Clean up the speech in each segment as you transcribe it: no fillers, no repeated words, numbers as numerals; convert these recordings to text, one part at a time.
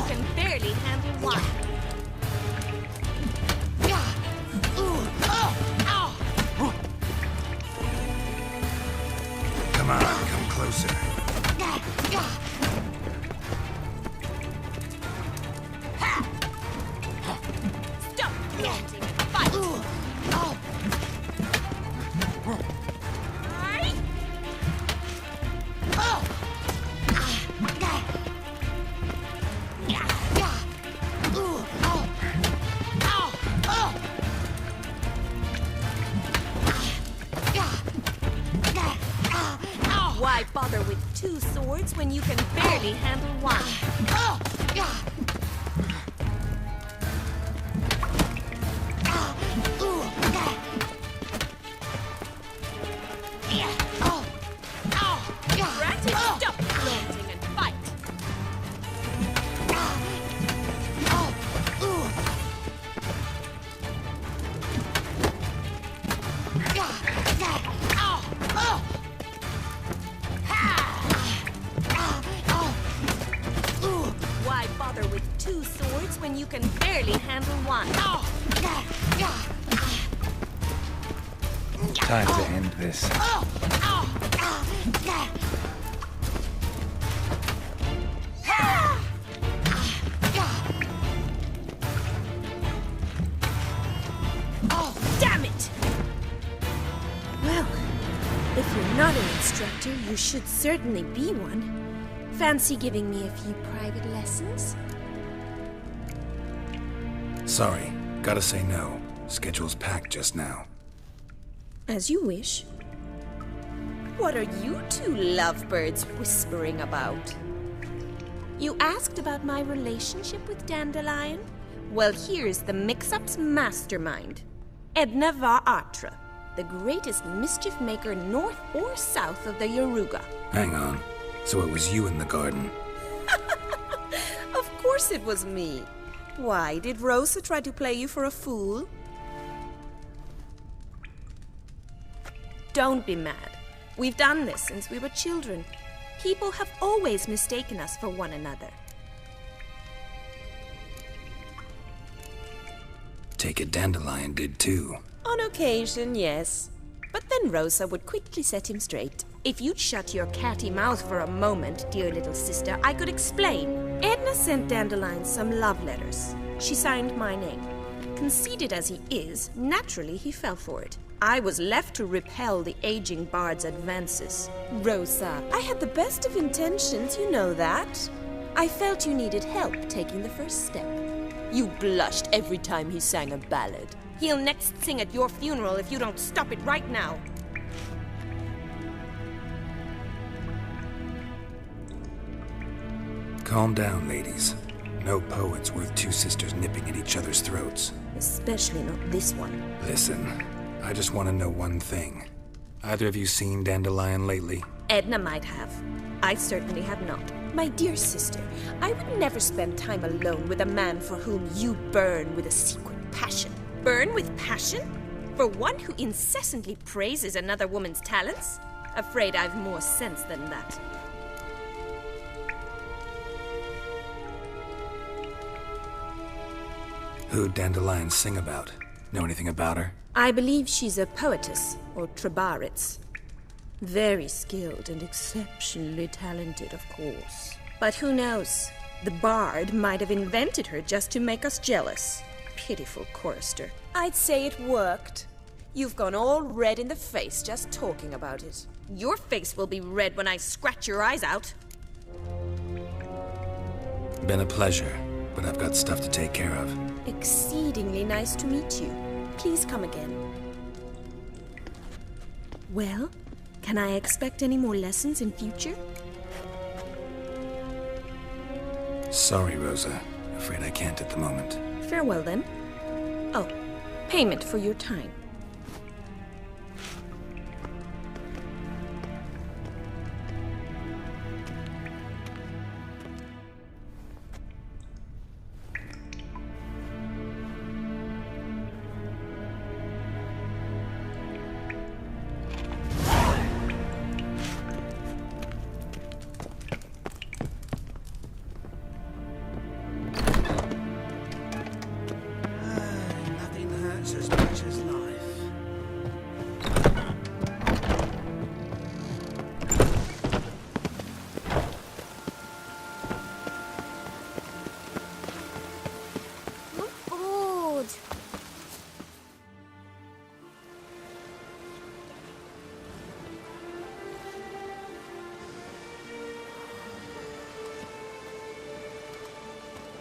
can barely handle one. Come on, come closer. Stop flaunting and fight! Why bother with two swords when you can barely handle one? Granted, stop flaunting and fight! Why bother with two swords when you can barely handle one? Time to end this. Damn it! Well, if you're not an instructor, you should certainly be one. Fancy giving me a few private lessons? Sorry, gotta say no. Schedule's packed just now. As you wish. What are you two lovebirds whispering about? You asked about my relationship with Dandelion? Well, here's the mix-up's mastermind. Edna va Atra, the greatest mischief maker north or south of the Yaruga. Hang on. So it was you in the garden. Of course it was me. Why, did Rosa try to play you for a fool? Don't be mad. We've done this since we were children. People have always mistaken us for one another. Take it Dandelion did too. On occasion, yes. But then Rosa would quickly set him straight. If you'd shut your catty mouth for a moment, dear little sister, I could explain. Edna sent Dandelion some love letters. She signed my name. Conceited as he is, naturally he fell for it. I was left to repel the aging bard's advances. Rosa, I had the best of intentions, you know that. I felt you needed help taking the first step. You blushed every time he sang a ballad. He'll next sing at your funeral if you don't stop it right now. Calm down, ladies. No poet's worth two sisters nipping at each other's throats. Especially not this one. Listen, I just want to know one thing. Either of you seen Dandelion lately? Edna might have. I certainly have not. My dear sister, I would never spend time alone with a man for whom you burn with a secret passion. Burn with passion? For one who incessantly praises another woman's talents? Afraid I've more sense than that. Who'd Dandelion sing about? Know anything about her? I believe she's a poetess, or trabaritz. Very skilled and exceptionally talented, of course. But who knows? The bard might have invented her just to make us jealous. Pitiful chorister. I'd say it worked. You've gone all red in the face just talking about it. Your face will be red when I scratch your eyes out. Been a pleasure, but I've got stuff to take care of. Exceedingly nice to meet you. Please come again. Well, can I expect any more lessons in future? Sorry, Rosa. Afraid I can't at the moment. Farewell, then. Oh, payment for your time.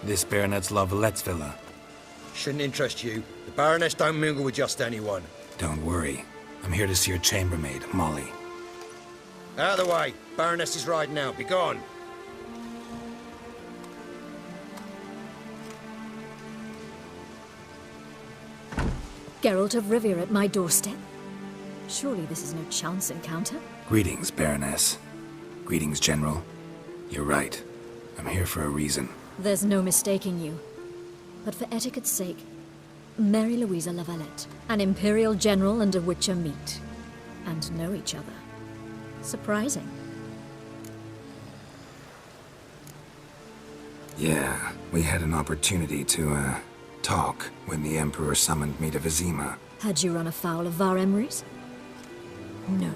This Baronet's La Valette's villa. Shouldn't interest you. The Baroness don't mingle with just anyone. Don't worry. I'm here to see your chambermaid, Molly. Out of the way. Baroness is riding out. Be gone. Geralt of Rivia at my doorstep? Surely this is no chance encounter? Greetings, Baroness. Greetings, General. You're right. I'm here for a reason. There's no mistaking you. But for etiquette's sake, Mary Louisa La Valette, an Imperial General and a Witcher meet. And know each other. Surprising. Yeah, we had an opportunity to, talk when the Emperor summoned me to Vesemir. Had you run afoul of Var Emrys? No.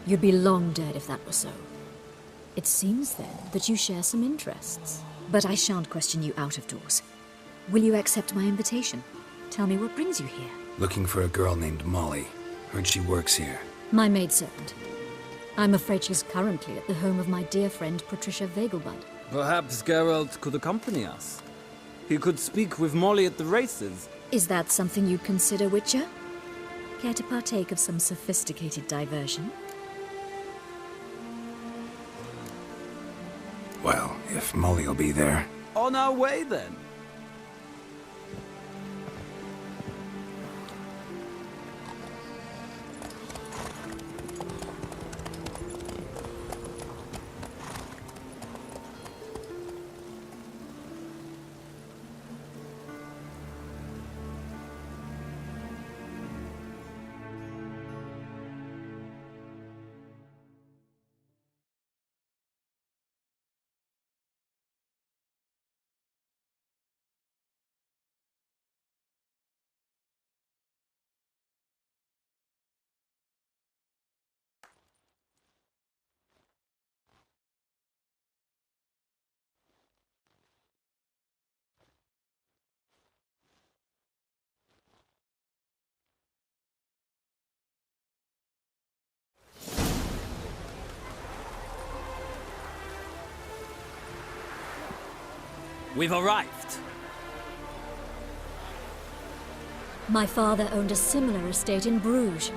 You'd be long dead if that were so. It seems, then, that you share some interests. But I shan't question you out of doors. Will you accept my invitation? Tell me what brings you here. Looking for a girl named Molly. Heard she works here. My maidservant. I'm afraid she's currently at the home of my dear friend Patricia Vegelbud. Perhaps Geralt could accompany us. He could speak with Molly at the races. Is that something you'd consider, Witcher? Care to partake of some sophisticated diversion? Well, if Molly'll be there. On our way, then. We've arrived. My father owned a similar estate in Bruges.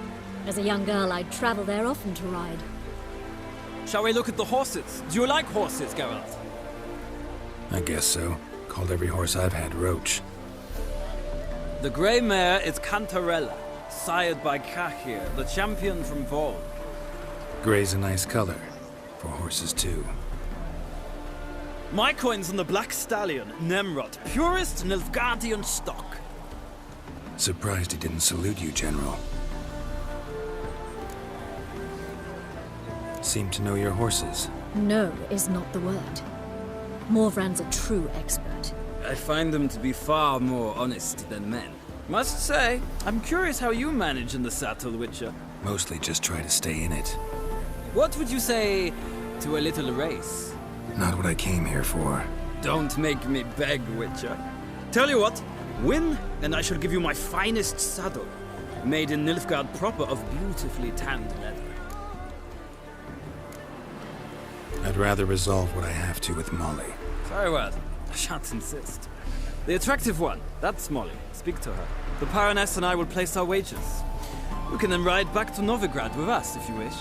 As a young girl, I'd travel there often to ride. Shall we look at the horses? Do you like horses, Geralt? I guess so. Called every horse I've had Roach. The grey mare is Cantarella, sired by Cahir, the champion from Vol. Gray's a nice color. For horses, too. My coin's on the Black Stallion, Nemrod, purest Nilfgaardian stock. Surprised he didn't salute you, General. Seem to know your horses. No is not the word. Morvran's a true expert. I find them to be far more honest than men. Must say, I'm curious how you manage in the saddle, Witcher. Mostly just try to stay in it. What would you say to a little race? Not what I came here for. Don't make me beg, Witcher. Tell you what, win, and I shall give you my finest saddle, made in Nilfgaard proper of beautifully tanned leather. I'd rather resolve what I have to with Molly. Very well. I shan't insist. The attractive one, that's Molly. Speak to her. The Baroness and I will place our wagers. You can then ride back to Novigrad with us, if you wish.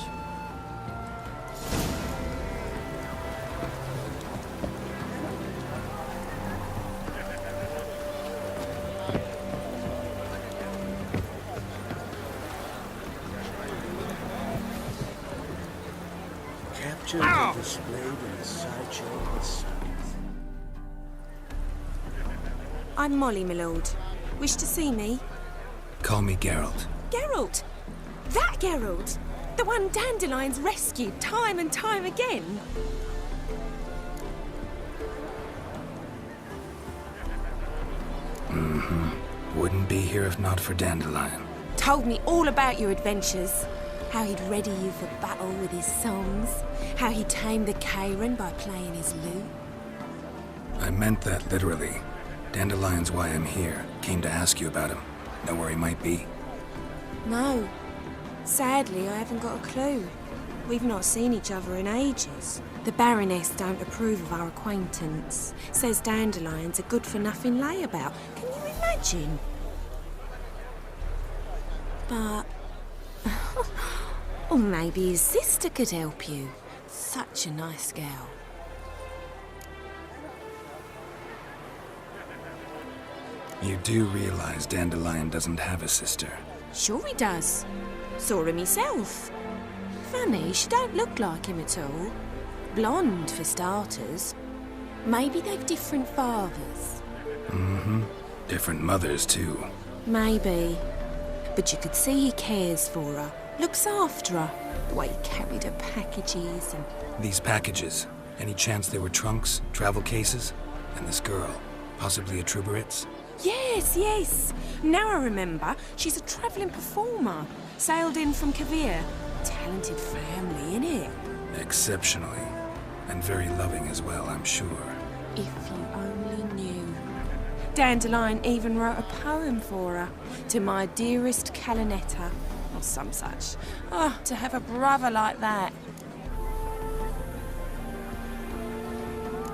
Captured and displayed in the sideshow of the sun. I'm Molly, my lord. Wish to see me? Call me Geralt. Geralt! That Geralt! The one Dandelion's rescued time and time again! Wouldn't be here if not for Dandelion. Told me all about your adventures. How he'd ready you for battle with his songs. How he tamed the Kairan by playing his lute. I meant that literally. Dandelion's why I'm here. Came to ask you about him. Know where he might be? No. Sadly, I haven't got a clue. We've not seen each other in ages. The Baroness don't approve of our acquaintance. Says Dandelion's a good-for-nothing layabout. Can you imagine? But... or maybe his sister could help you. Such a nice girl. You do realize Dandelion doesn't have a sister? Sure he does. Saw him myself. Funny, she don't look like him at all. Blonde, for starters. Maybe they've different fathers. Mm-hmm. Different mothers, too. Maybe. But you could see he cares for her. Looks after her. The way he carried her packages and... These packages, any chance they were trunks, travel cases? And this girl, possibly a Truberitz? Yes, yes. Now I remember. She's a travelling performer. Sailed in from Kavir. Talented family, innit? Exceptionally. And very loving as well, I'm sure. If you only knew. Dandelion even wrote a poem for her. To my dearest Calinetta. Or some such. Oh, to have a brother like that.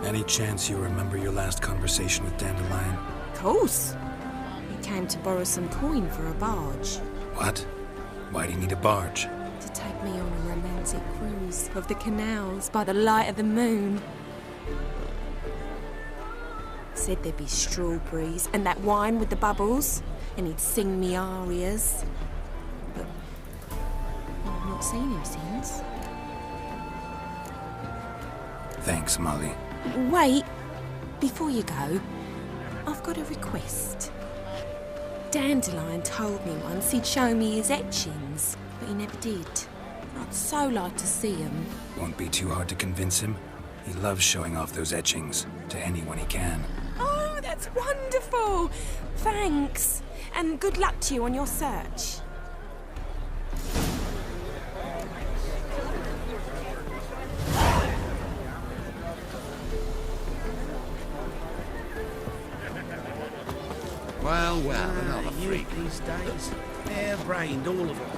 Any chance you remember your last conversation with Dandelion? Of course. He came to borrow some coin for a barge. What? Why do you need a barge? To take me on a romantic cruise of the canals by the light of the moon. Said there'd be strawberries and that wine with the bubbles, and he'd sing me arias. But I've not seen him since. Thanks, Molly. Wait, before you go, I've got a request. Dandelion told me once he'd show me his etchings, but he never did. I'd so like to see them. Won't be too hard to convince him. He loves showing off those etchings to anyone he can. Oh, that's wonderful! Thanks, and good luck to you on your search. Well, another freak these days. Hair-brained, all of them.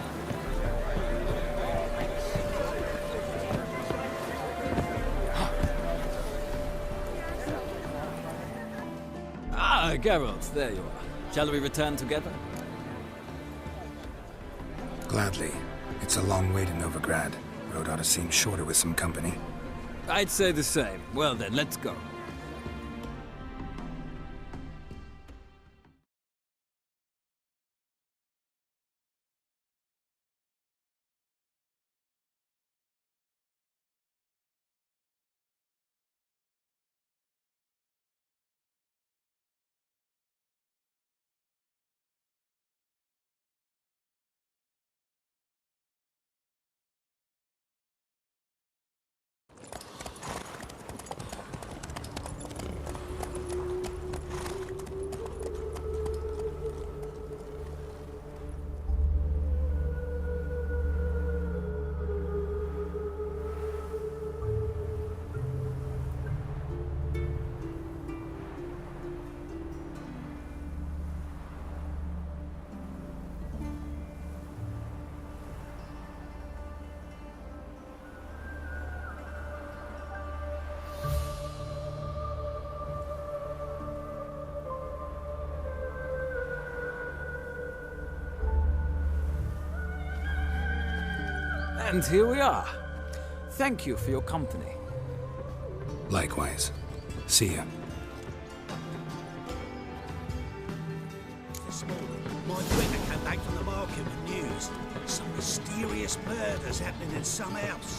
Ah, Geralt, there you are. Shall we return together? Gladly. It's a long way to Novigrad. Road ought to seem shorter with some company. I'd say the same. Well then, let's go. And here we are. Thank you for your company. Likewise. See ya. This morning, my printer came back from the market with news. Some mysterious murders happening in some house.